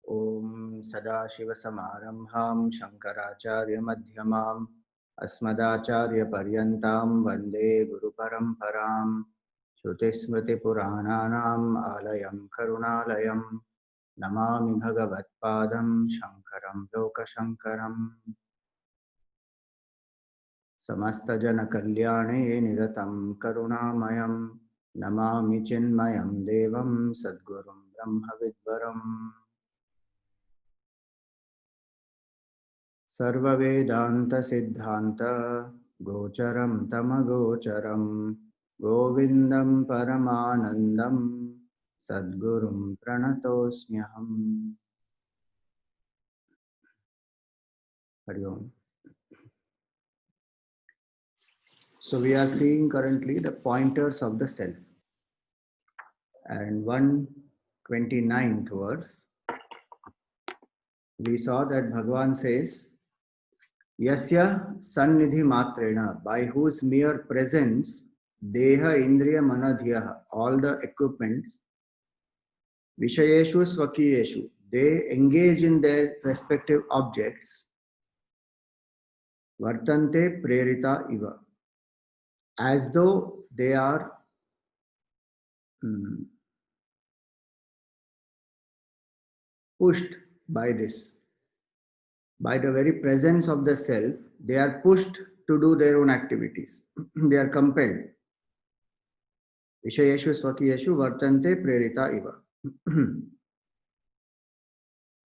ॐ सदाशिवसमारम्भां शङ्कराचार्यमध्यमाम् अस्मदाचार्यपर्यन्तां वन्दे गुरुपरम्परां श्रुतिस्मृतिपुराणानाम् आलयं करुणालयं नमामि भगवत्पादं शङ्करं लोकशङ्करम् समस्तजनकल्याणे निरतं करुणामयं नमामि चिन्मयं देवं सद्गुरुं ब्रह्मविद्वरम् सर्ववेदान्तसिद्धान्त गोचरं तमगोचरं गोविन्दं परमानन्दं सद्गुरुं प्रणतोऽस्म्यहम्। Hari Om. So we are seeing currently the pointers of the self, and 129th verse we saw that Bhagavan says, Yasya sannidhi matrena, by whose mere presence, deha indriya manadhyaha, all the equipments, vishayeshu swakiyeshu, they engage in their respective objects, vartante prerita iva, as though they are pushed by this. By the very presence of the self, they are pushed to do their own activities. They are compelled. Vishayeshu swakiyeshu vartante prerita iva.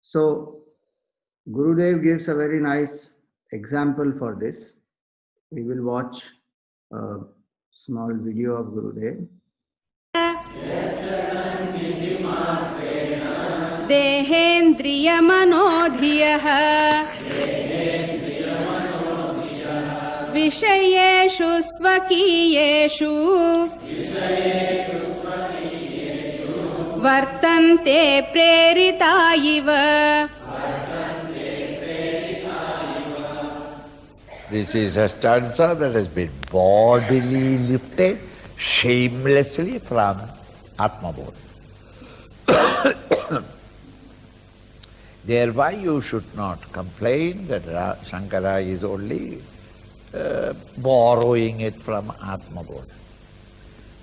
So, Gurudev gives a very nice example for this. We will watch a small video of Gurudev. देहेन्द्रिय मनोधियः विषयेषु स्वकीयेषु वर्तन्ते प्रेरिता इव. This is a stanza that has been bodily lifted shamelessly from Atmabodha. Thereby you should not complain that Shankara is only borrowing it from Atmabodha.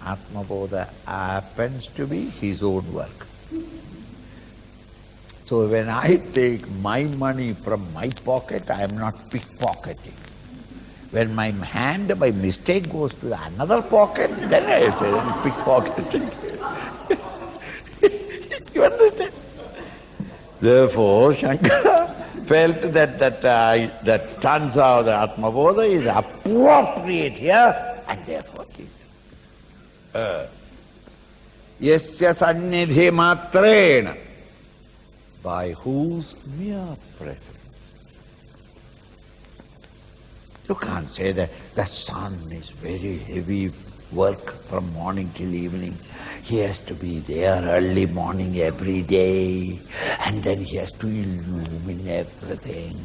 Atmabodha happens to be his own work. So when I take my money from my pocket, I am not pickpocketing. When my hand by mistake goes to another pocket, then I say that is pickpocketing. You understand? Therefore, Shankara felt that stanza of the Atmabodha is appropriate here, and therefore he does this. Yasya sannidhi matrena, by whose mere presence. You can't say that the sun is very heavy work from morning till evening. He has to be there early morning every day, and then he has to illumine everything,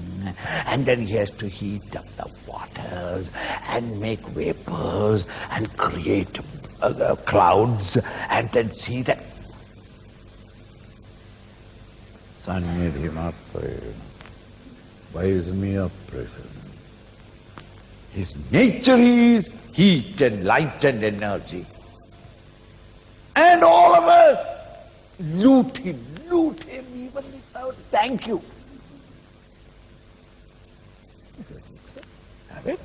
and then he has to heat up the waters and make vapors and create clouds, and then see that Sannidhi matrena, by his mere presence. His nature is heat and light and energy. And all of us loot him even without thank you. Have it?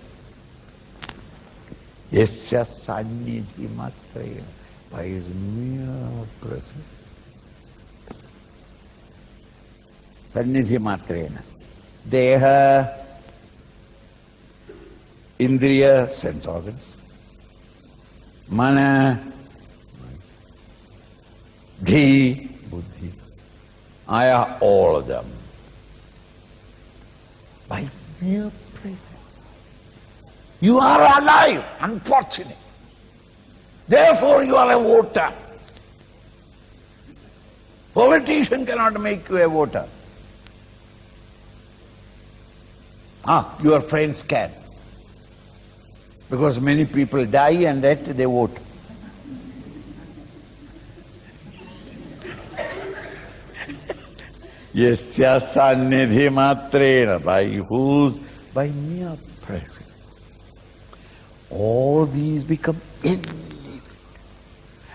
Yasya sannidhi matrena, by his mere presence. Sannidhi matrena. Deha, Indriya, sense organs. Mana, Dhi, buddhi. Aya, all of them. By mere presence. You are alive, unfortunate. Therefore you are a voter. Politician cannot make you a voter. Your friends can. Because many people die and that they vote. Yasya sannidhi matrena, by mere presence. All these become enlivened.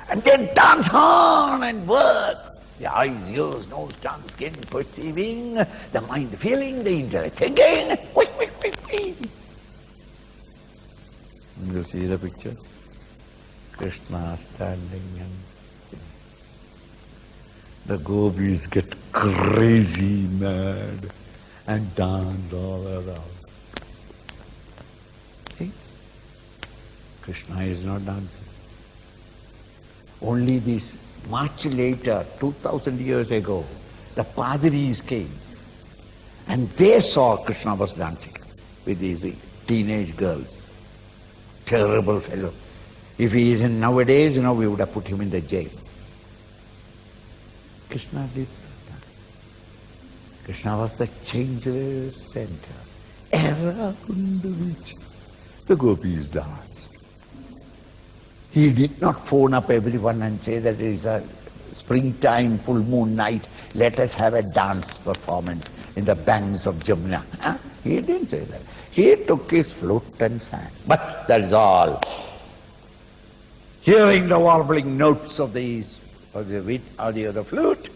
And they dance on and work. The eyes, ears, nose, tongue, skin, perceiving, the mind feeling, the intellect thinking. You see the picture? Krishna standing and singing. The gopis get crazy mad and dance all around. See? Krishna is not dancing. Only this, much later, 2000 years ago, the Padris came and they saw Krishna was dancing with these teenage girls. Terrible fellow. If he is in nowadays, we would have put him in the jail. Krishna did not dance. Krishna was the changeless center, around which the gopis danced. He did not phone up everyone and say that it is a springtime full moon night, let us have a dance performance in the banks of Jamuna. He didn't say that. He took his flute and sang. But that is all. Hearing the warbling notes of these, or the other flute,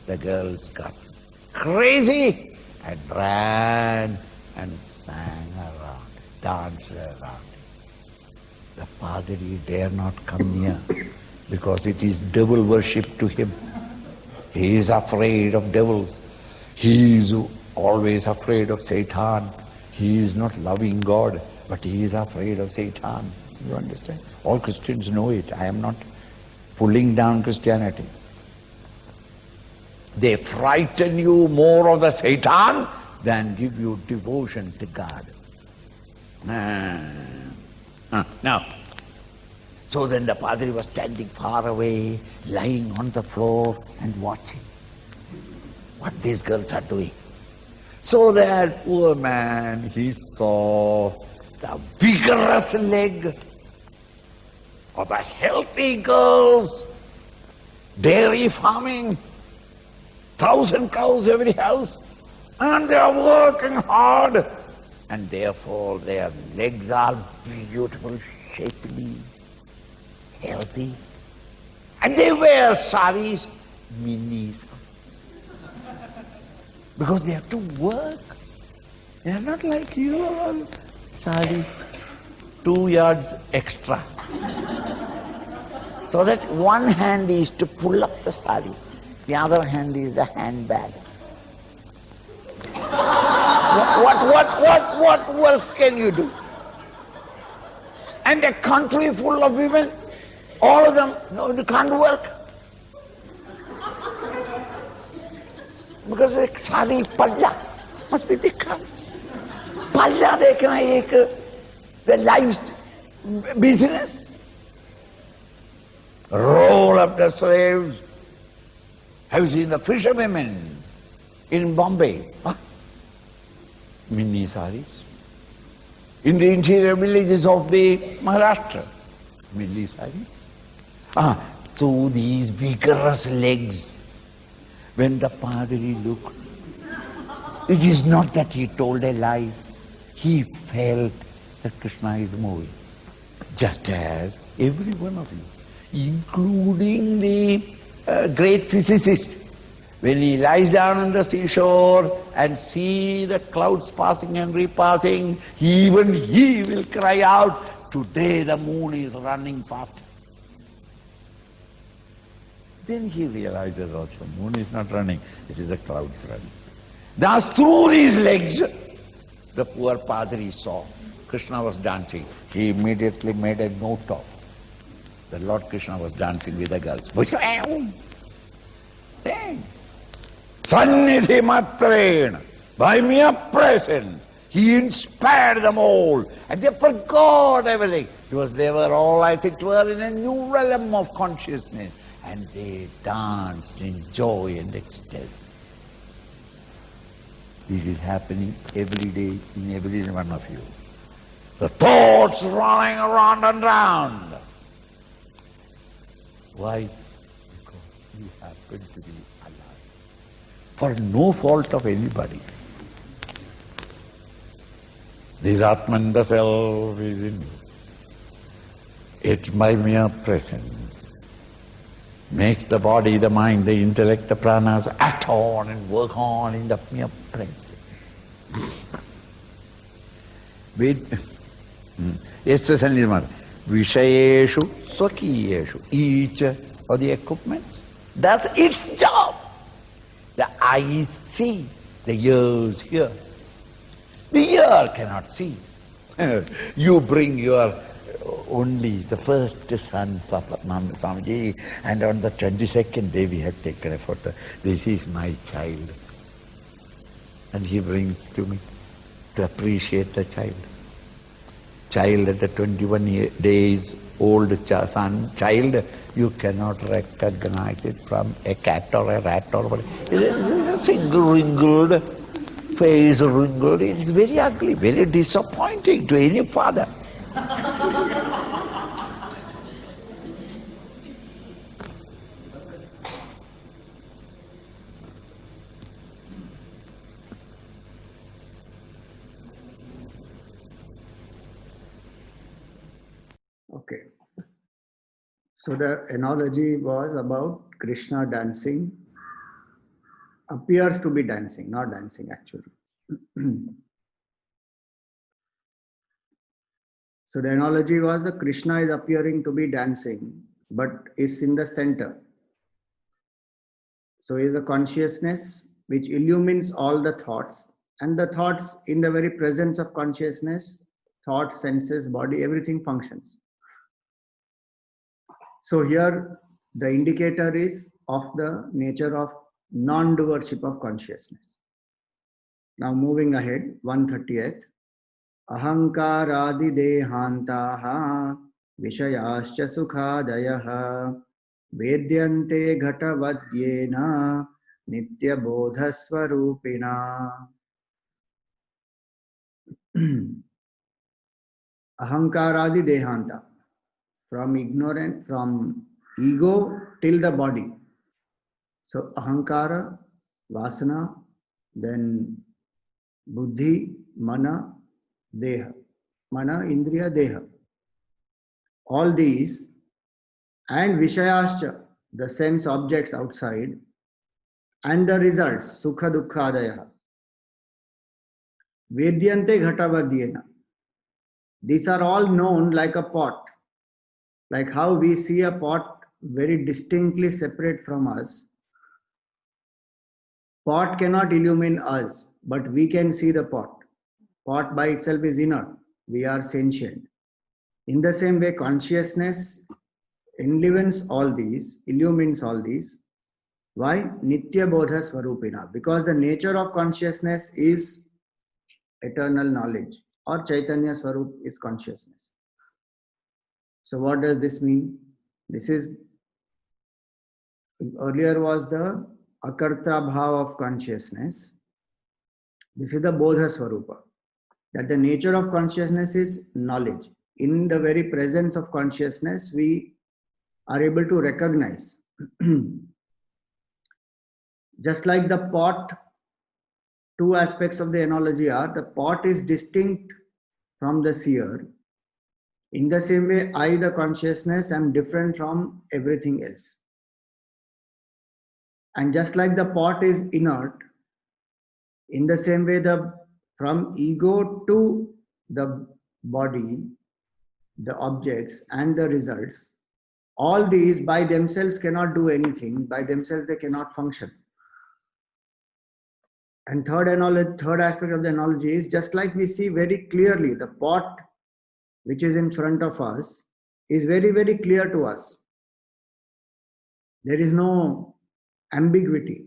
the girls got crazy and ran and sang around, danced around. The Padri dare not come near because it is devil worship to him. He is afraid of devils. He is always afraid of Satan. He is not loving God, but he is afraid of Satan. You understand? All Christians know it. I am not pulling down Christianity. They frighten you more of the Satan than give you devotion to God. Now, so then the Padri was standing far away, lying on the floor and watching what these girls are doing. So that poor man, he saw the vigorous leg of the healthy girls, dairy farming, 1,000 cows every house, and they are working hard, and therefore their legs are beautiful, shapely, healthy, and they wear saris, mini saris, because they have to work. They are not like you, sari, 2 yards extra. So that one hand is to pull up the sari, the other hand is the handbag. What work can you do? And a country full of women, all of them, no, you can't work. Because एक सारी पल्ला must be देखा पल्ला देखना एक the life's business. Roll up the slaves. Have you seen the fisherwomen in Bombay? Mini saris. In the interior villages of the Maharashtra, mini saris. To these vigorous legs. When the Padri looked, it is not that he told a lie. He felt that Krishna is moving. Just as every one of you, including the great physicist, when he lies down on the seashore and see the clouds passing and repassing, even he will cry out, today the moon is running faster. Then he realizes also, moon is not running, it is the clouds running. Thus through these legs, the poor Padri saw Krishna was dancing. He immediately made a note of the Lord Krishna was dancing with the girls. Sannidhi matrena, by mere presence, he inspired them all, and they forgot everything. They were all, as it were, in a new realm of consciousness, and they danced in joy and ecstasy. This is happening every day in every one of you. The thoughts running around and round. Why? Because we happen to be alive. for no fault of anybody. This Atman, the self, is in you. It's by mere presence. Makes the body, the mind, the intellect, the pranas act on and work on in the mere presence. Yes, Vishayeshu Swakiyeshu. Each of the equipments does its job. The eyes see, the ears hear. The ear cannot see. You bring your only the first son, Swamiji, and on the 22nd day we have taken a photo. This is my child. And he brings to me to appreciate the child. Child at the 21 days old son, child, you cannot recognize it from a cat or a rat or whatever. It is a single wrinkled face, wrinkled. It is very ugly, very disappointing to any father. Okay. So the analogy was about Krishna dancing. Appears to be dancing, not dancing actually. So the analogy was that Krishna is appearing to be dancing, but is in the center. So is a consciousness which illumines all the thoughts, and the thoughts in the very presence of consciousness, thoughts, senses, body, everything functions. So here the indicator is of the nature of non-doership of consciousness. Now moving ahead, 138. Ahankaradi dehantaha vishayascha sukhadayaha vedyante ghatavadyena nitya bodhaswarupina. Ahankaradi dehanta. From ignorant, from ego till the body. So ahankara, vasana, then buddhi, mana, deha. Mana, indriya, deha. All these and vishayascha, the sense objects outside, and the results, sukha dukkhadaya. Vedyante ghatavadyena. These are all known like a pot. Like how we see a pot very distinctly separate from us. Pot cannot illumine us, but we can see the pot. Pot by itself is inert. We are sentient. In the same way, consciousness enlivens all these, illumines all these. Why? Nitya bodha swarupina. Because the nature of consciousness is eternal knowledge, or Chaitanya Swarup is consciousness. So what does this mean? This is, earlier was the akarta bhava of consciousness. This is the bodha swarupa. That the nature of consciousness is knowledge. In the very presence of consciousness, we are able to recognize. Just like the pot, two aspects of the analogy are, the pot is distinct from the seer. In the same way, I, the consciousness, am different from everything else. And just like the pot is inert, in the same way, from ego to the body, the objects and the results, all these by themselves cannot do anything. By themselves, they cannot function. And third aspect of the analogy is, just like we see very clearly the pot which is in front of us is very, very clear to us. There is no ambiguity.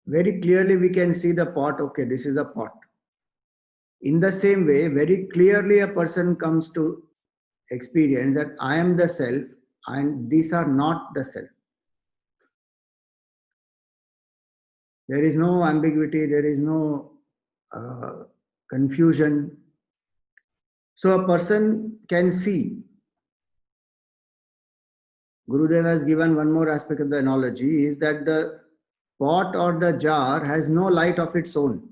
Very clearly we can see the pot, okay, this is a pot. In the same way, very clearly a person comes to experience that I am the self and these are not the self. There is no ambiguity, there is no confusion. So a person can see Gurudev has given one more aspect of the analogy, is that the pot or the jar has no light of its own.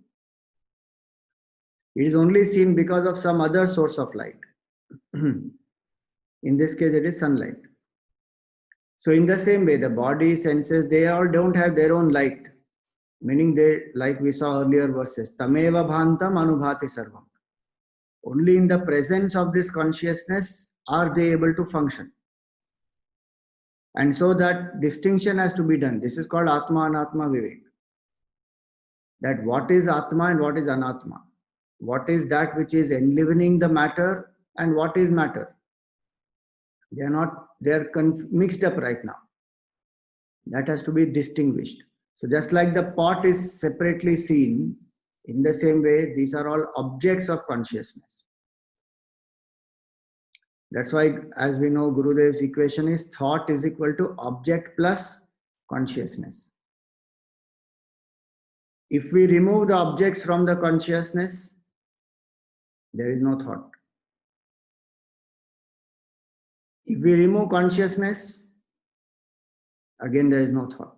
It is only seen because of some other source of light. In this case, it is sunlight. So in the same way, the body, senses, they all don't have their own light. Meaning they, like we saw earlier verses, tameva bhantam anubhati sarvam. Only in the presence of this consciousness are they able to function. And so that distinction has to be done. This is called Atma Anatma Vivek. That what is Atma and what is Anatma. What is that which is enlivening the matter and what is matter. They are mixed up right now. That has to be distinguished. So just like the pot is separately seen, in the same way, these are all objects of consciousness. That's why, as we know, Gurudev's equation is thought is equal to object plus consciousness. If we remove the objects from the consciousness, there is no thought. If we remove consciousness, again there is no thought.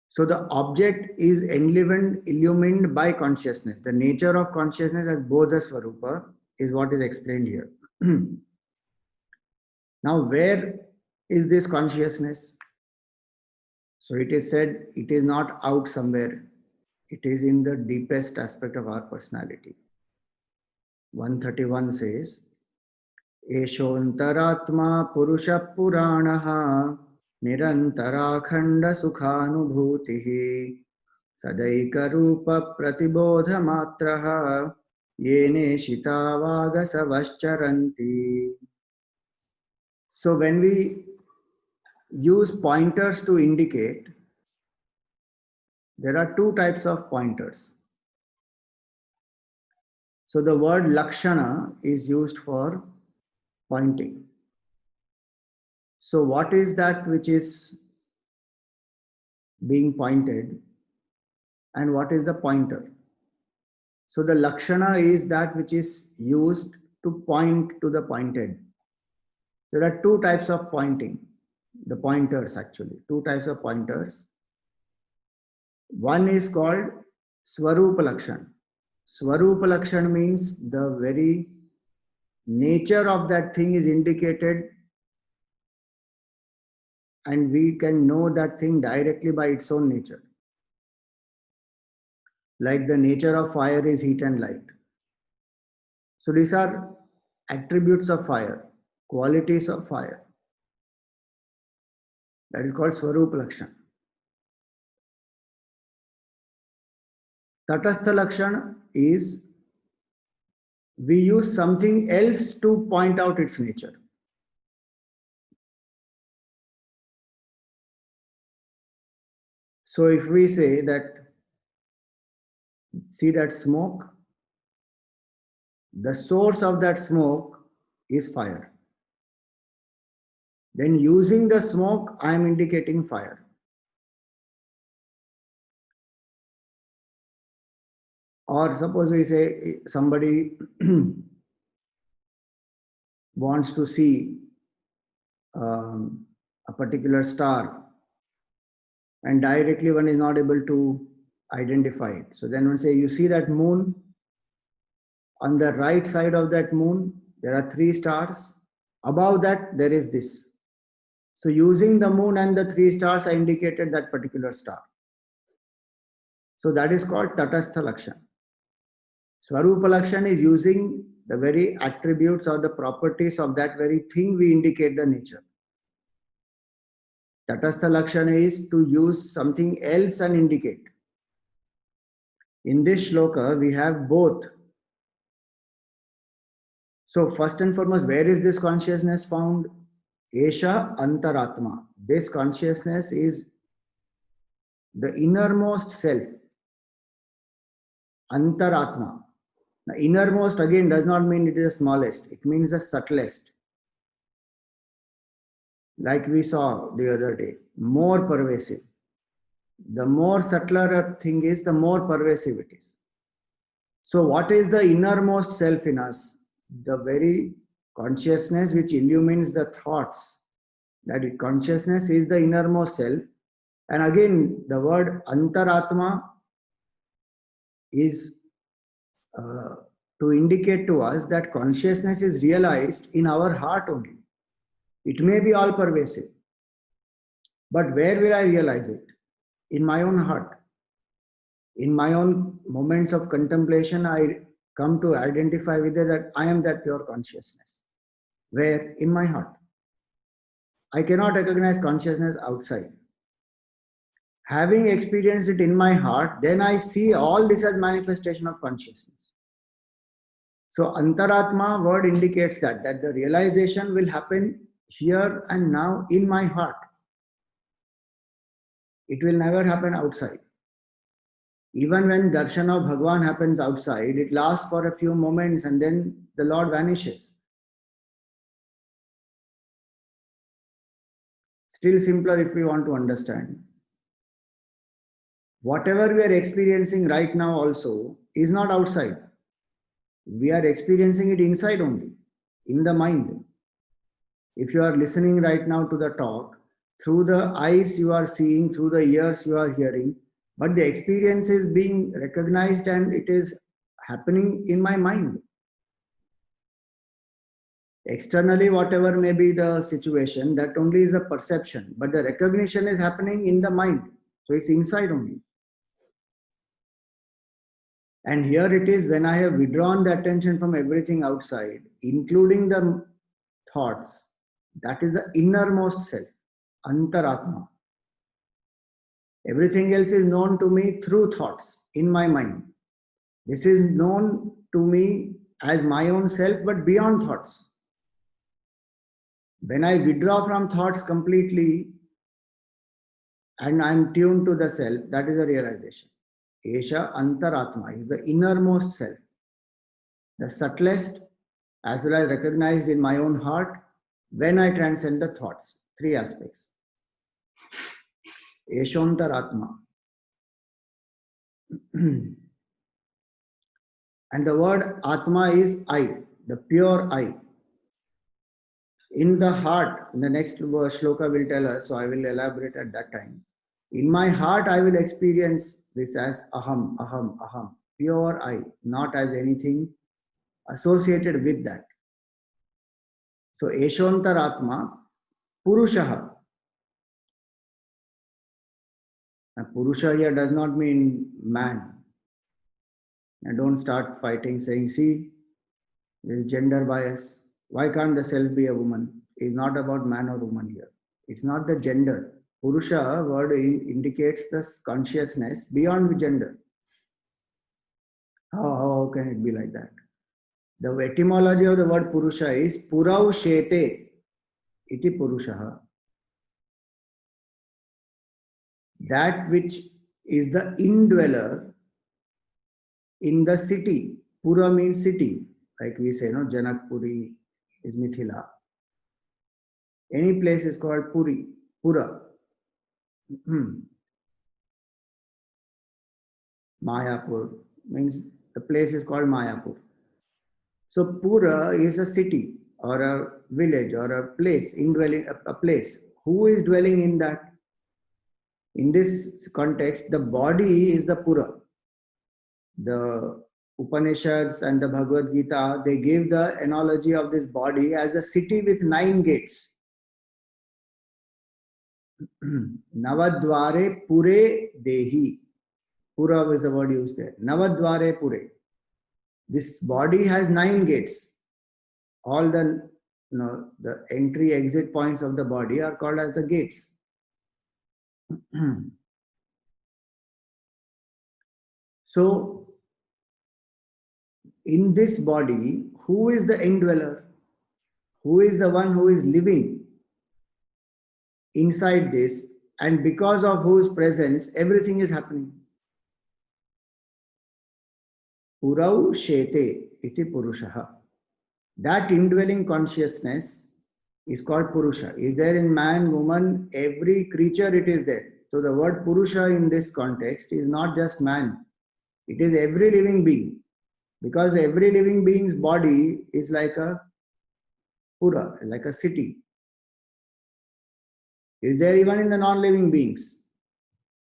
So the object is illumined by consciousness. The nature of consciousness as Bodha Swarupa is what is explained here. Now, where is this consciousness? So it is said it is not out somewhere. It is in the deepest aspect of our personality. 131 says, Eshoantaratma Purusha Puranaha Nirantarakhanda Sukhanubhutihi Sadaika Rupa Pratibodha Matraha Yene Shitavaga Savascharanti. So when we use pointers to indicate, there are two types of pointers. So the word Lakshana is used for pointing. So what is that which is being pointed and what is the pointer? So the Lakshana is that which is used to point to the pointed. There are two types of pointing, the pointers actually, two types of pointers. One is called Swarupa Lakshan. Swarupa Lakshan means the very nature of that thing is indicated and we can know that thing directly by its own nature. Like the nature of fire is heat and light. So these are attributes of fire, qualities of fire. That is called Swarupa Lakshan. Tatastha Lakshan is we use something else to point out its nature. So if we say that, see that smoke, the source of that smoke is fire. Then using the smoke, I am indicating fire. Or suppose we say somebody wants to see a particular star and directly one is not able to identify it. So then one say, you see that moon? On the right side of that moon, there are 3 stars. Above that, there is this. So using the moon and the 3 stars, I indicated that particular star. So that is called Tatastha Lakshan. Swarupa Lakshan is using the very attributes or the properties of that very thing we indicate the nature. Tatastha Lakshan is to use something else and indicate. In this shloka, we have both. So first and foremost, where is this consciousness found? Esha Antaratma. This consciousness is the innermost self. Antaratma. Now, innermost again does not mean it is the smallest. It means the subtlest. Like we saw the other day, more pervasive. The more subtler a thing is, the more pervasive it is. So what is the innermost self in us? The very consciousness which illumines the thoughts That consciousness is the innermost self. And again, the word Antaratma is to indicate to us that consciousness is realized in our heart only. It may be all pervasive, but where will I realize it? In my own heart. In my own moments of contemplation, I come to identify with it that I am that pure consciousness. Where? In my heart. I cannot recognize consciousness outside. Having experienced it in my heart, then I see all this as manifestation of consciousness. So Antaratma word indicates that the realization will happen here and now in my heart. It will never happen outside. Even when darshan of Bhagwan happens outside, it lasts for a few moments and then the Lord vanishes. Still simpler if we want to understand. Whatever we are experiencing right now also is not outside. We are experiencing it inside only, in the mind. If you are listening right now to the talk, through the eyes you are seeing, through the ears you are hearing, but the experience is being recognized and it is happening in my mind. Externally, whatever may be the situation, that only is a perception, but the recognition is happening in the mind. So it's inside only. And here it is when I have withdrawn the attention from everything outside, including the thoughts, that is the innermost self, Antaratma. Everything else is known to me through thoughts in my mind. This is known to me as my own self, but beyond thoughts. When I withdraw from thoughts completely and I am tuned to the self, that is a realization. Esha Antaratma is the innermost self, the subtlest, as well as recognized in my own heart when I transcend the thoughts. Three aspects. Eshantaratma. And the word Atma is I, the pure I. In the heart, in the next shloka will tell us, so I will elaborate at that time. In my heart, I will experience this as aham, aham, aham, pure I, not as anything associated with that. So, Eshantaratma, Purushaha. Now, Purusha here does not mean man. Now, don't start fighting saying, see, there is gender bias. Why can't the self be a woman? It's not about man or woman here. It's not the gender. Purusha word indicates the consciousness beyond gender. How can it be like that? The etymology of the word Purusha is Purau Shete iti Purushaha. That which is the indweller in the city. Pura means city. Like we say, no, Janakpuri is Mithila. Any place is called Puri, Pura. Mayapur means the place is called Mayapur. So Pura is a city or a village or a place, indwelling, a place. Who is dwelling in that? In this context, the body is the Pura. The Upanishads and the Bhagavad Gita, they give the analogy of this body as a city with 9 gates. Navadware Pure Dehi. Pura is the word used there. Navadware Pure. This body has 9 gates. All the entry exit points of the body are called as the gates. So, in this body, who is the indweller? Who is the one who is living inside this, and because of whose presence everything is happening? Purau Shete iti Purushaha. That indwelling consciousness is called Purusha. Is there in man, woman, every creature it is there. So the word Purusha in this context is not just man. It is every living being. Because every living being's body is like a Pura, like a city. It is there even in the non-living beings.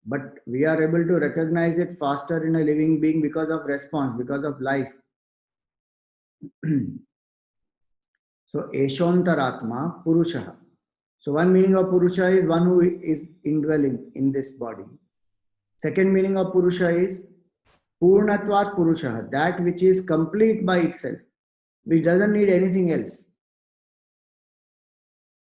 But we are able to recognize it faster in a living being because of response, because of life. So, Eshontaratma Purusha. So, one meaning of Purusha is one who is indwelling in this body. Second meaning of Purusha is Purnatvat Purusha, that which is complete by itself, which doesn't need anything else.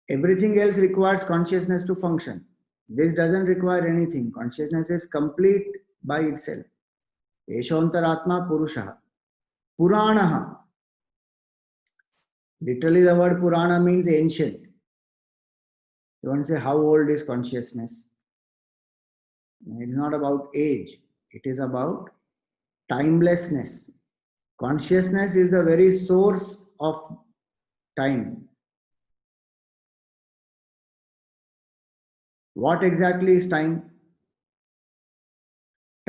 Everything else requires consciousness to function. This doesn't require anything. Consciousness is complete by itself. Eshontaratma Purusha. Puranaha. Literally, the word Purana means ancient. You want to say, how old is consciousness? It is not about age, it is about timelessness. Consciousness is the very source of time. What exactly is time?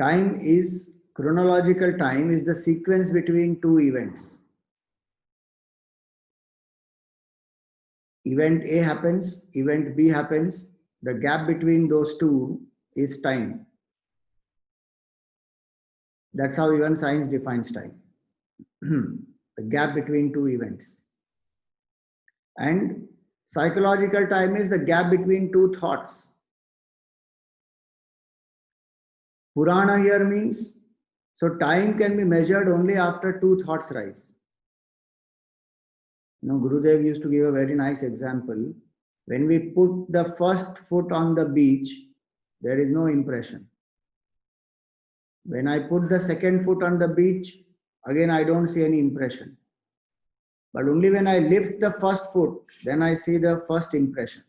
Time is, chronological time is the sequence between two events. Event A happens, event B happens, the gap between those two is time. That's how even science defines time. The gap between two events. And psychological time is the gap between two thoughts. Purana here means, so time can be measured only after two thoughts rise. You know, Gurudev used to give a very nice example. When we put the first foot on the beach, there is no impression. When I put the second foot on the beach, again I don't see any impression. But only when I lift the first foot, then I see the first impression.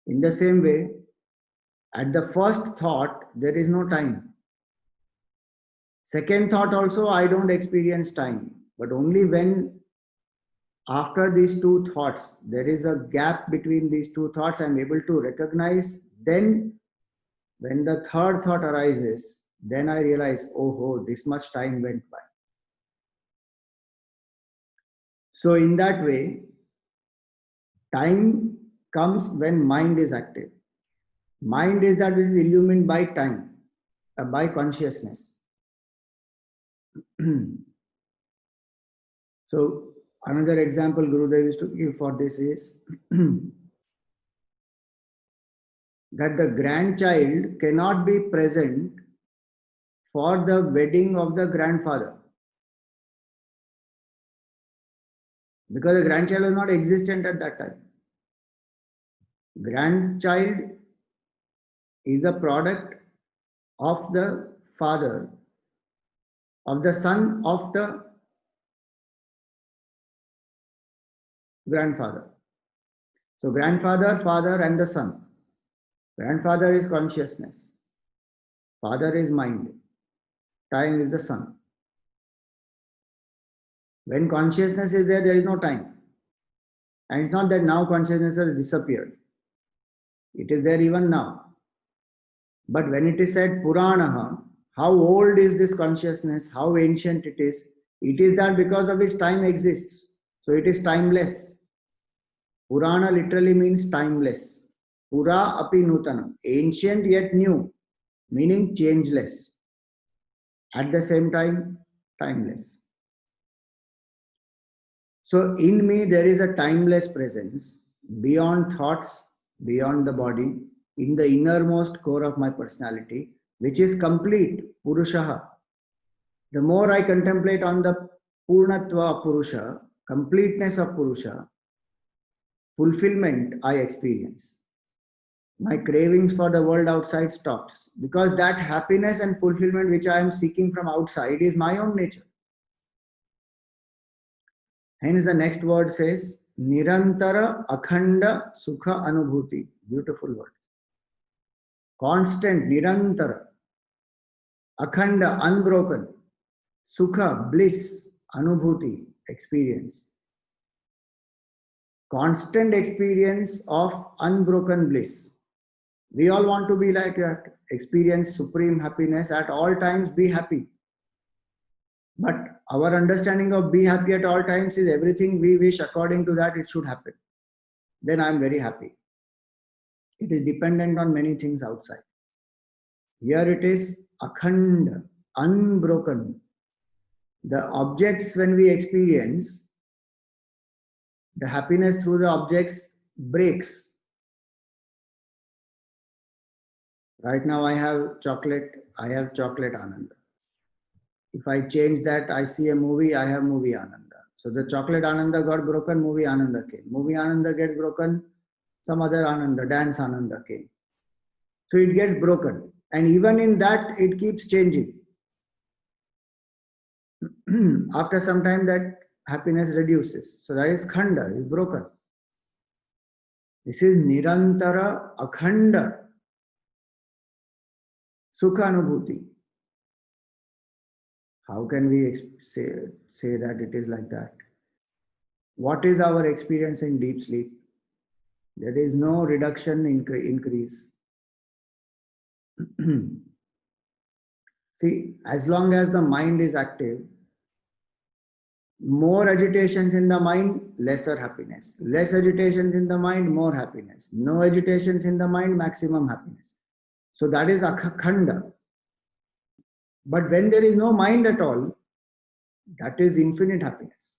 In the same way, at the first thought, there is no time. Second thought also, I don't experience time. But only when after these two thoughts, there is a gap between these two thoughts, I'm able to recognize. Then when the third thought arises, then I realize, oh, this much time went by. So in that way, time comes when mind is active. Mind is that which is illumined by time, by consciousness. So another example Gurudev used to give for this is that the grandchild cannot be present for the wedding of the grandfather, because the grandchild was not existent at that time. Grandchild is a product of the father, of the son of the grandfather. So grandfather, father and the son. Grandfather is consciousness. Father is mind. Time is the son. When consciousness is there, there is no time. And it's not that now consciousness has disappeared. It is there even now. But when it is said Puranaha, how old is this consciousness? How ancient it is? It is that because of which time exists. So it is timeless. Purana literally means timeless. Pura api nutanam. Ancient yet new. Meaning changeless. At the same time, timeless. So in me there is a timeless presence beyond thoughts, beyond the body, in the innermost core of my personality, which is complete, Purushaha. The more I contemplate on the Purnatva of Purusha, completeness of Purusha, fulfillment I experience. My cravings for the world outside stops, because that happiness and fulfillment which I am seeking from outside is my own nature. Hence the next word says, Nirantara Akhanda Sukha Anubhuti. Beautiful word. Constant, Nirantara, Akhanda, unbroken, Sukha, bliss, Anubhuti, experience. Constant experience of unbroken bliss. We all want to be like that, experience supreme happiness at all times, be happy. But our understanding of be happy at all times is everything we wish according to that it should happen. Then I am very happy. It is dependent on many things outside. Here it is akhand, unbroken. The objects when we experience, the happiness through the objects breaks. Right now I have chocolate ananda. If I change that, I see a movie, I have movie ananda. So the chocolate ananda got broken, movie ananda came. Movie ananda gets broken, some other ananda, dance ananda came. So it gets broken. And even in that, it keeps changing. After some time, that happiness reduces. So that is khanda, is broken. This is nirantara akhanda sukha anubhuti. How can we say that it is like that? What is our experience in deep sleep? There is no reduction, increase. See, as long as the mind is active, more agitations in the mind, lesser happiness. Less agitations in the mind, more happiness. No agitations in the mind, maximum happiness. So that is akhanda. But when there is no mind at all, that is infinite happiness.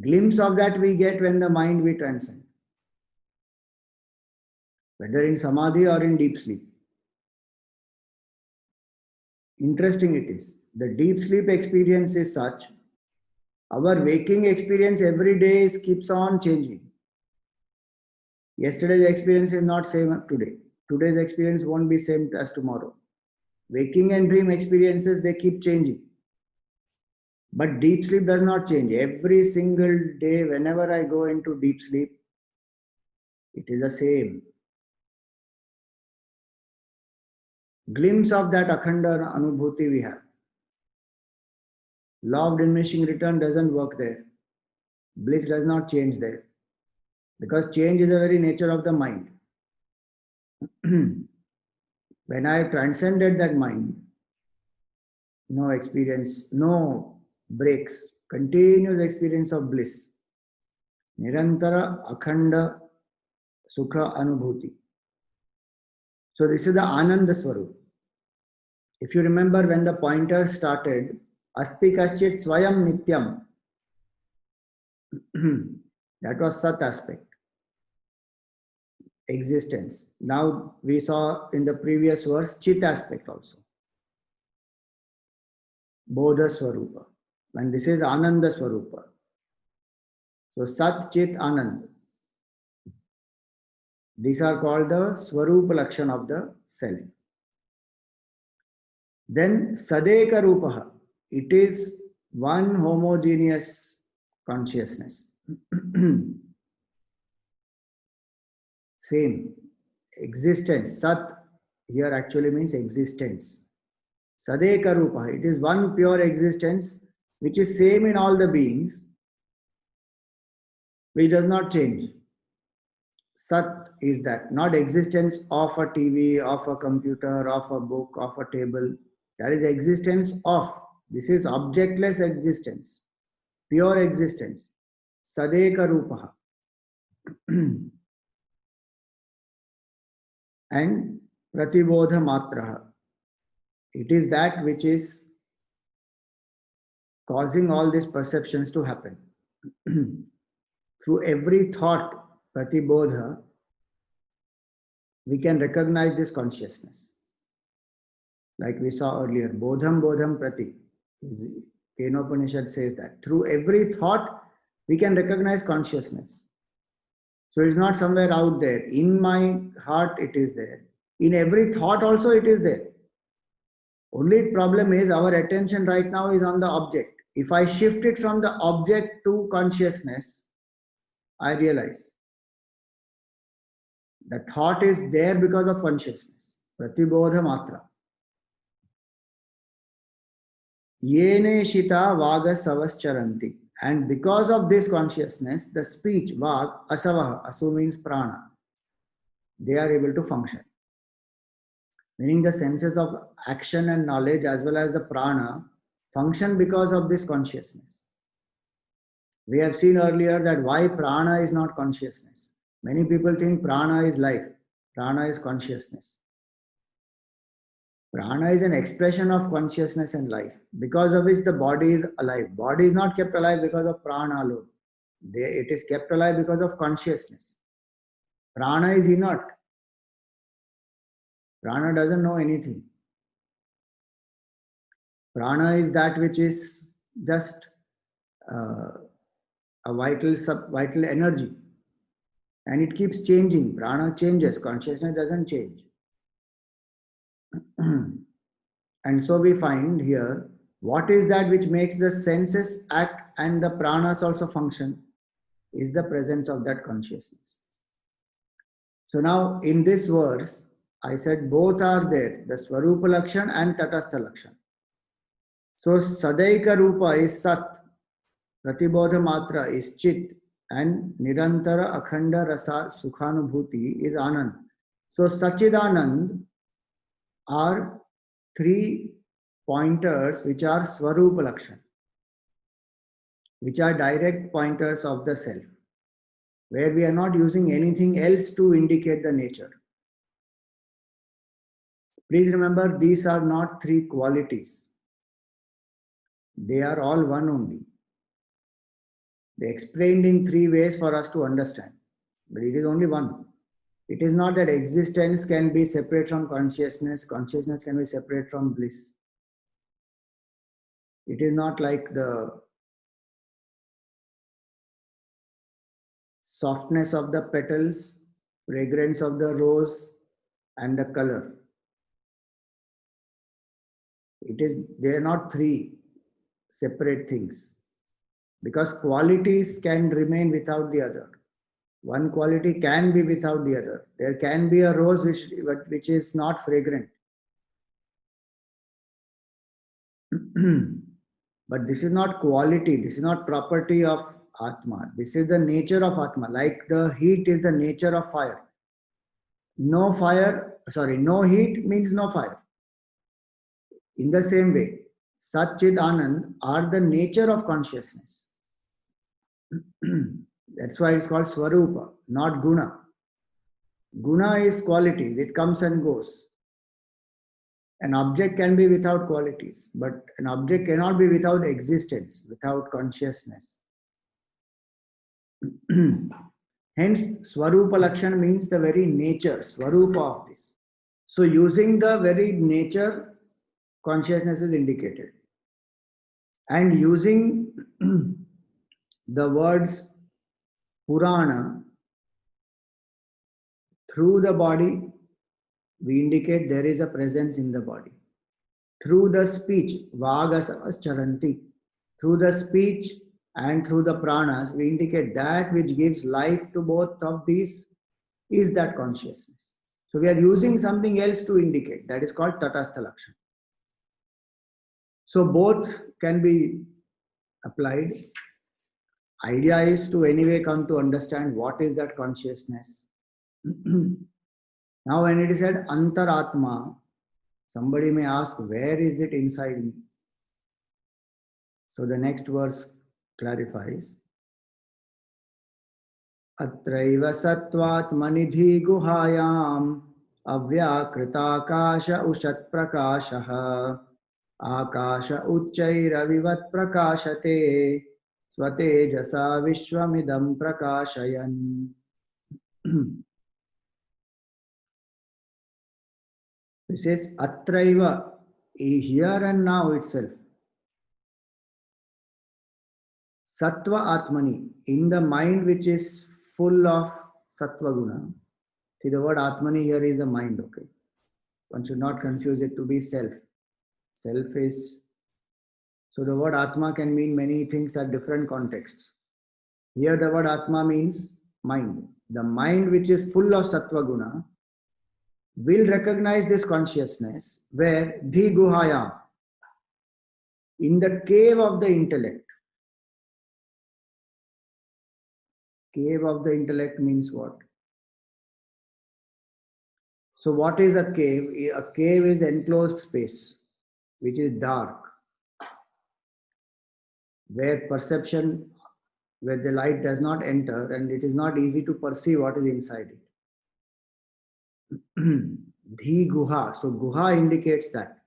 Glimpse of that we get when the mind we transcend. Whether in samadhi or in deep sleep. Interesting it is. The deep sleep experience is such, our waking experience every day keeps on changing. Yesterday's experience is not same today. Today's experience won't be same as tomorrow. Waking and dream experiences, they keep changing. But deep sleep does not change. Every single day, whenever I go into deep sleep, it is the same. Glimpse of that akhanda anubhuti we have. Law of diminishing return doesn't work there. Bliss does not change there. Because change is the very nature of the mind. When I transcended that mind, no experience, no breaks, continuous experience of bliss. Nirantara akhanda sukha anubhuti. So this is the Ananda Swarup. If you remember when the pointer started, Asti Kaschit Swayam Nityam. That was Sat aspect. Existence. Now we saw in the previous verse Chit aspect also. Bodha Swarupa. And this is Ananda Swarupa. So Sat, Chit, Anand. These are called the Swarupa Lakshan of the self. Then Sadeka Rupaha. It is one homogeneous consciousness. Same. Existence. Sat here actually means existence. Sadeka Rupaha. It is one pure existence which is same in all the beings, which does not change. Sat is that, not existence of a TV, of a computer, of a book, of a table. That is existence of. This is objectless existence, pure existence. Sadeka Rupaha. And Pratibodha Matraha. It is that which is causing all these perceptions to happen. Through every thought, Pratibodha, we can recognize this consciousness. Like we saw earlier, Bodham Bodham Prati. Kenopanishad says that. Through every thought, we can recognize consciousness. So it's not somewhere out there. In my heart, it is there. In every thought also, it is there. Only problem is our attention right now is on the object. If I shift it from the object to consciousness, I realize the thought is there because of consciousness. Pratibodha Matra. Yene Shita Vaga Savascharanti. And because of this consciousness, the speech, Vag, Asavaha, Asu means prana, they are able to function. Meaning the senses of action and knowledge as well as the prana function because of this consciousness. We have seen earlier that why prana is not consciousness. Many people think prana is life, prana is consciousness. Prana is an expression of consciousness and life, because of which the body is alive. Body is not kept alive because of prana alone. It is kept alive because of consciousness. Prana is inert. Prana doesn't know anything. Prana is that which is just a vital energy, and it keeps changing. Prana changes, consciousness doesn't change. And so we find here, what is that which makes the senses act and the pranas also function? Is the presence of that consciousness. So now in this verse, I said both are there, the Swarupa Lakshan and Tatastha Lakshan. So Sadaika Rupa is Sat, Pratibodha Matra is Chit, and Nirantara Akhanda Rasa Sukhanubhuti is Anand. So Sachidanand are three pointers which are Swarupa Lakshan, which are direct pointers of the self, where we are not using anything else to indicate the nature. Please remember, these are not three qualities. They are all one only. They explained in three ways for us to understand, but it is only one. It is not that existence can be separate from consciousness, consciousness can be separate from bliss. It is not like the softness of the petals, fragrance of the rose, and the color. They are not three separate things, because qualities can remain without the other. One quality can be without the other. There can be a rose which is not fragrant. But this is not quality, this is not property of Atma. This is the nature of Atma. Like the heat is the nature of fire. No heat means no fire. In the same way, Sat, Chit, Anand are the nature of consciousness. That's why it's called Swarupa, not Guna. Guna is quality, it comes and goes. An object can be without qualities, but an object cannot be without existence, without consciousness. Hence, Swarupa Lakshan means the very nature, Swarupa of this. So, using the very nature, consciousness is indicated. And using the words Purana through the body, we indicate there is a presence in the body. Through the speech, Vagasavas Charanti, through the speech and through the pranas, we indicate that which gives life to both of these is that consciousness. So we are using something else to indicate, that is called Tatastha Lakshan. So both can be applied. Idea is to anyway come to understand what is that consciousness. Now when it is said Antaratma, somebody may ask, where is it inside me? So the next verse clarifies. Atraiva sattvatmanidhi guhayam avyakritakasha ushat prakashaha akasha uchchairavivat prakashate swatejasa vishwamidam prakashayan. It says Atraiva, here and now itself. Sattva Atmani, in the mind which is full of Sattva Guna. See, the word Atmani here is the mind, okay? One should not confuse it to be self. Self is, so the word Atma can mean many things at different contexts. Here the word Atma means mind. The mind which is full of Sattva Guna will recognize this consciousness where Dhi Guhayam, in the cave of the intellect. Cave of the intellect means what? So what is a cave? A cave is enclosed space, which is dark, where perception where the light does not enter and it is not easy to perceive what is inside it. Dhi guha. So guha indicates that.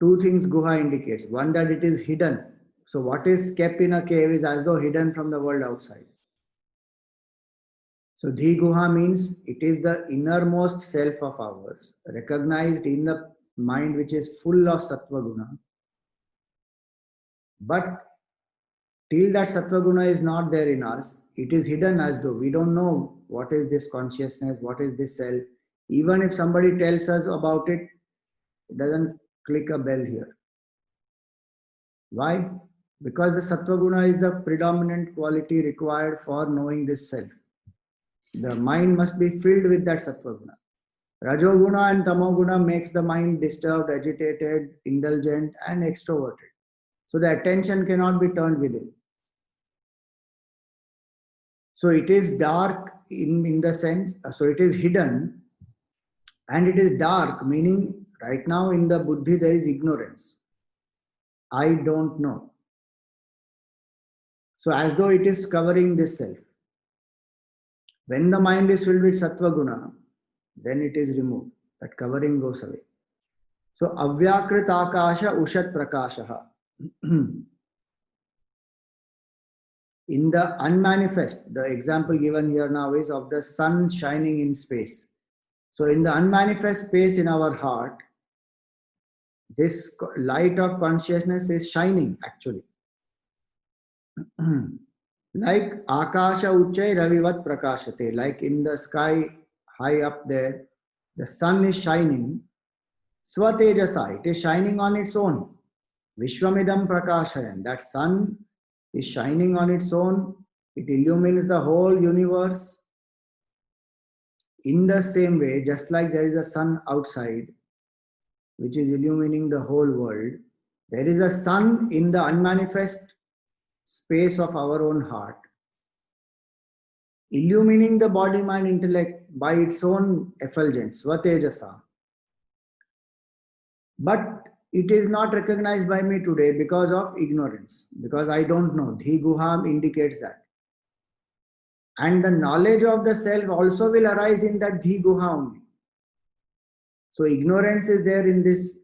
Two things guha indicates. One, that it is hidden. So what is kept in a cave is as though hidden from the world outside. So Dhi guha means it is the innermost self of ours, recognized in the mind which is full of sattva guna. But till that sattva guna is not there in us, it is hidden as though we don't know what is this consciousness, what is this self. Even if somebody tells us about it, it doesn't click a bell here. Why? Because the sattva guna is the predominant quality required for knowing this self. The mind must be filled with that sattva guna. Rajoguna and tamoguna makes the mind disturbed, agitated, indulgent and extroverted. So the attention cannot be turned within. So it is dark in the sense, so it is hidden and it is dark, meaning right now in the buddhi there is ignorance. I don't know. So as though it is covering this self. When the mind is filled with sattva guna, then it is removed. That covering goes away. So avyakrit akasha ushat prakashaha. In the unmanifest, the example given here now is of the sun shining in space. So in the unmanifest space in our heart, this light of consciousness is shining actually. Like akasha uchay ravivat prakashate, like in the sky high up there, the sun is shining. Swatejasa, it is shining on its own. Vishwamidam prakashayan, that sun is shining on its own. It illumines the whole universe. In the same way, just like there is a sun outside, which is illumining the whole world, there is a sun in the unmanifest space of our own heart, illumining the body, mind, intellect by its own effulgence, Svatejasa. But it is not recognized by me today because of ignorance, because I don't know. Dhi guha indicates that. And the knowledge of the self also will arise in that Dhi guha only. So ignorance is there in this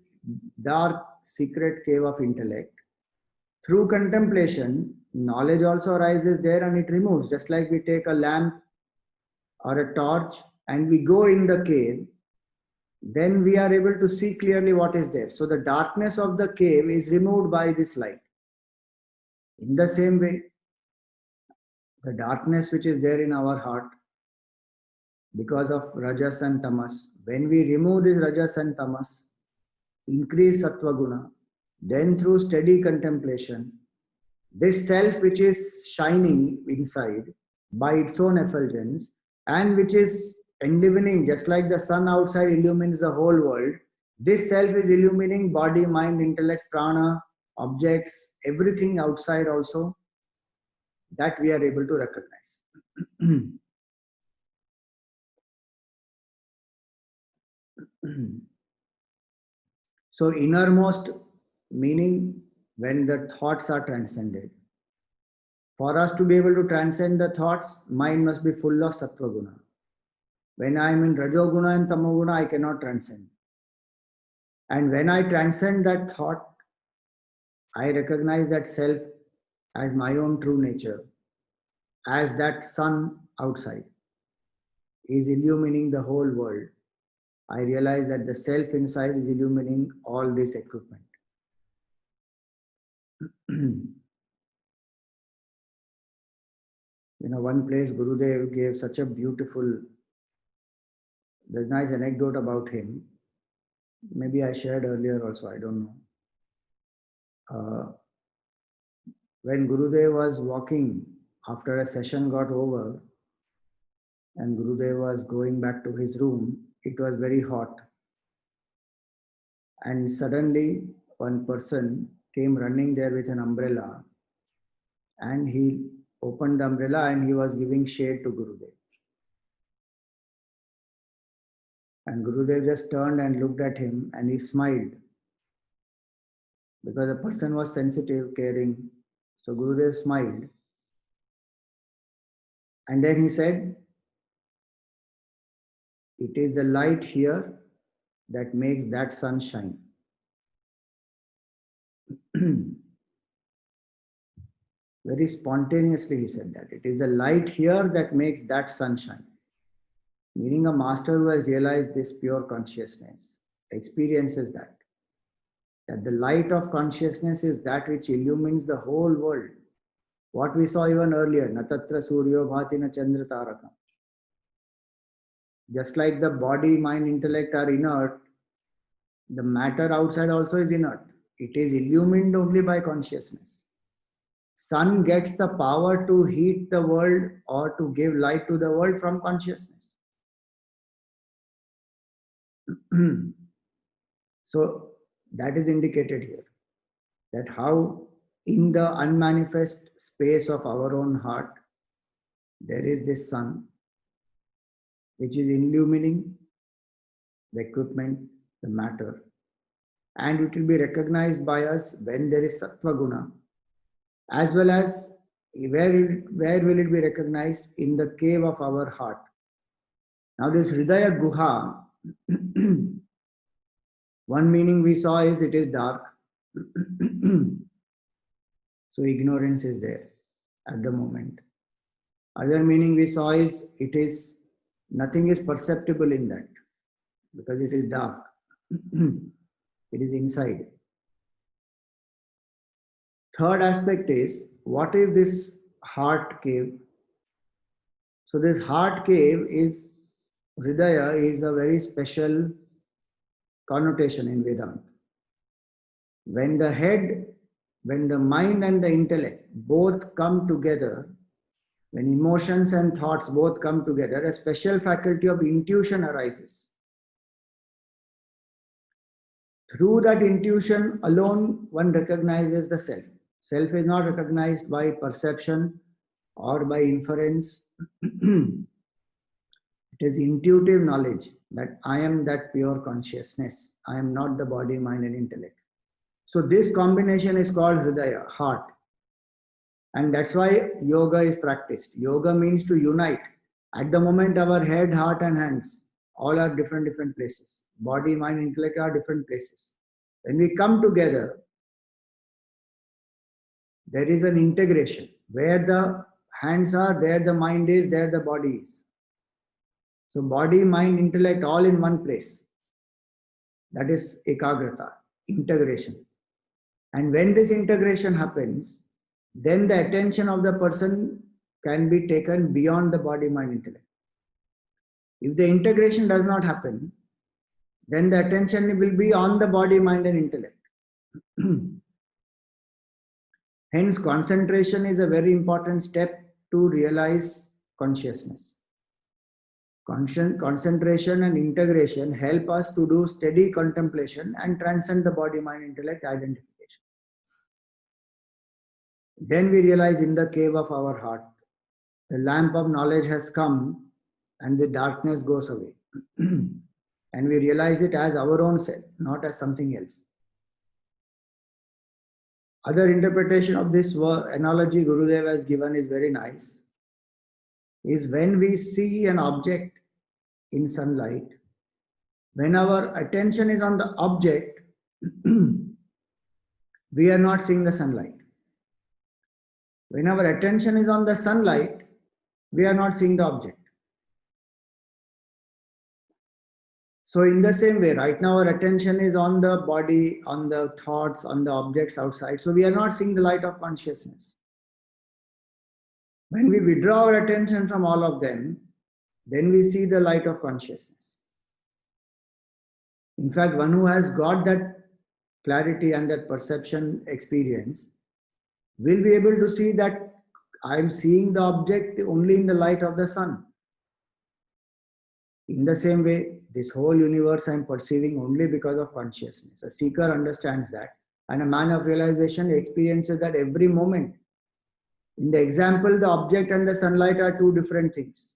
dark secret cave of intellect. Through contemplation, knowledge also arises there and it removes. Just like we take a lamp or a torch and we go in the cave, then we are able to see clearly what is there. So the darkness of the cave is removed by this light. In the same way, the darkness which is there in our heart because of rajas and tamas, when we remove this rajas and tamas, increase sattva guna, then through steady contemplation, this self which is shining inside by its own effulgence and which is enlivening, just like the sun outside illumines the whole world, this self is illumining body, mind, intellect, prana, objects, everything outside also, that we are able to recognize. So innermost meaning when the thoughts are transcended. For us to be able to transcend the thoughts, mind must be full of sattva guna. When I am in rajoguna and tamoguna, I cannot transcend. And when I transcend that thought, I recognize that self as my own true nature, as that sun outside is illumining the whole world. I realize that the self inside is illumining all this equipment. One place Gurudev gave such a beautiful, there's a nice anecdote about him. Maybe I shared earlier also, I don't know. When Gurudev was walking after a session got over and Gurudev was going back to his room, it was very hot. And suddenly one person came running there with an umbrella and he opened the umbrella and he was giving shade to Gurudev. And Gurudev just turned and looked at him and he smiled because the person was sensitive, caring. So Gurudev smiled. And then he said, it is the light here that makes that sun shine. Very spontaneously he said that. It is the light here that makes that sun shine. Meaning a master who has realized this pure consciousness experiences that. That the light of consciousness is that which illumines the whole world. What we saw even earlier, Natatra Suryo Bhati na Chandra Tarakam. Just like the body, mind, intellect are inert, the matter outside also is inert. It is illumined only by consciousness. Sun gets the power to heat the world or to give light to the world from consciousness. So that is indicated here. That how in the unmanifest space of our own heart, there is this sun which is illumining the equipment, the matter, and it will be recognized by us when there is sattva guna, as well as where will it be recognized? In the cave of our heart. Now this Hridaya Guha, one meaning we saw is it is dark. So ignorance is there at the moment. Other meaning we saw is it is nothing is perceptible in that because it is dark. It is inside. Third aspect is, what is this heart cave? So this heart cave is, Hridaya is a very special connotation in Vedanta. When the head, when the mind and the intellect both come together, when emotions and thoughts both come together, a special faculty of intuition arises. Through that intuition alone, one recognizes the self. Self is not recognized by perception or by inference. It is intuitive knowledge that I am that pure consciousness. I am not the body, mind and intellect. So this combination is called Hridaya, heart. And that's why yoga is practiced. Yoga means to unite. At the moment our head, heart and hands all are different places. Body, mind, intellect are different places. When we come together, there is an integration. Where the hands are, there the mind is, there the body is. So body, mind, intellect all in one place. That is ekagrata, integration. And when this integration happens, then the attention of the person can be taken beyond the body, mind, intellect. If the integration does not happen, then the attention will be on the body, mind and intellect. Hence, concentration is a very important step to realize consciousness. Concentration and integration help us to do steady contemplation and transcend the body, mind, intellect identification. Then we realize in the cave of our heart, the lamp of knowledge has come and the darkness goes away. And we realize it as our own self, not as something else. Other interpretation of this analogy Gurudev has given is very nice. Is when we see an object in sunlight, when our attention is on the object, we are not seeing the sunlight. When our attention is on the sunlight, we are not seeing the object. So in the same way, right now our attention is on the body, on the thoughts, on the objects outside. So we are not seeing the light of consciousness. When we withdraw our attention from all of them, then we see the light of consciousness. In fact, one who has got that clarity and that perception experience will be able to see that I am seeing the object only in the light of the sun. In the same way, this whole universe I am perceiving only because of consciousness. A seeker understands that, and a man of realization experiences that every moment. In the example, the object and the sunlight are two different things.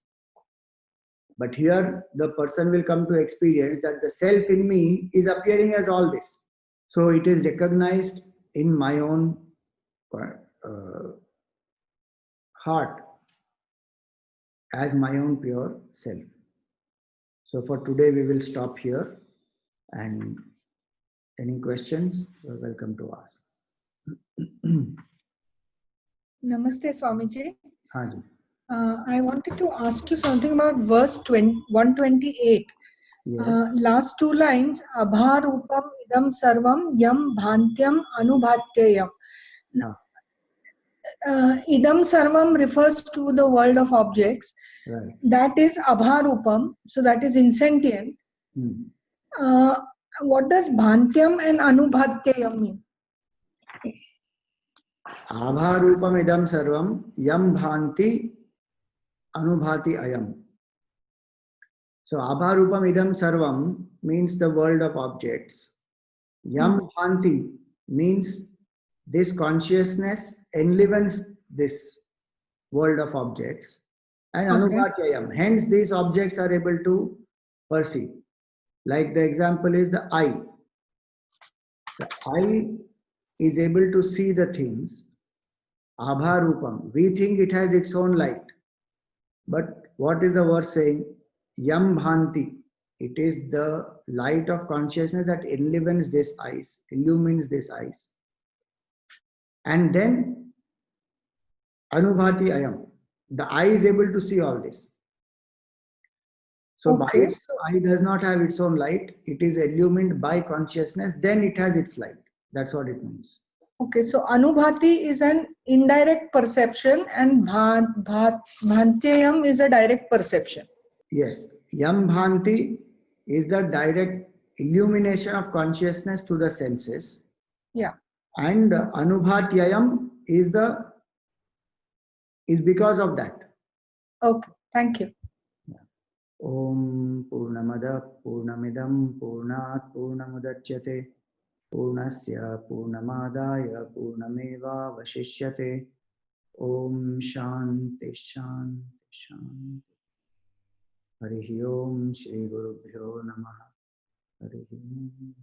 But here, the person will come to experience that the self in me is appearing as all this. So it is recognized in my own heart as my own pure self. So for today, we will stop here, and any questions, you're welcome to ask. Namaste, Swamiji. Haji. I wanted to ask you something about verse 128. Yes. Last two lines, Abharupam idam sarvam yam bhantyam anubhatyayam. Ah, Idam sarvam refers to the world of objects. right. That is Abharupam, so that is insentient. What does bhantyam and anubhatyayam mean? Abharupam idam sarvam yam bhanti anubhati ayam. So Abharupam idam sarvam means the world of objects. Yam bhanti means this consciousness enlivens this world of objects. And Okay. anubhatyayam. Hence these objects are able to perceive. Like the example is the eye. The eye is able to see the things. Abharupam. We think it has its own light. But what is the verse saying? Yam bhanti. It is the light of consciousness that enlivens this eyes, illumines this eyes. And then anubhati ayam. The eye is able to see all this. So by Okay. its eye does not have its own light. It is illumined by consciousness. Then it has its light. That's what it means. Okay, so anubhati is an indirect perception and bhantyayam is a direct perception. Yes. Yam bhanti is the direct illumination of consciousness to the senses. Yeah. And anubhatyayam is because of that. Okay, thank you. Om Purnamada Purnamidam Purnat Purnamudachyate Purnasya Purnamadaya Purnameva Vashishyate. Om Shanti Shanti Shanti. Harihi Om Shri Gurubhyo Namaha. Harihi Om.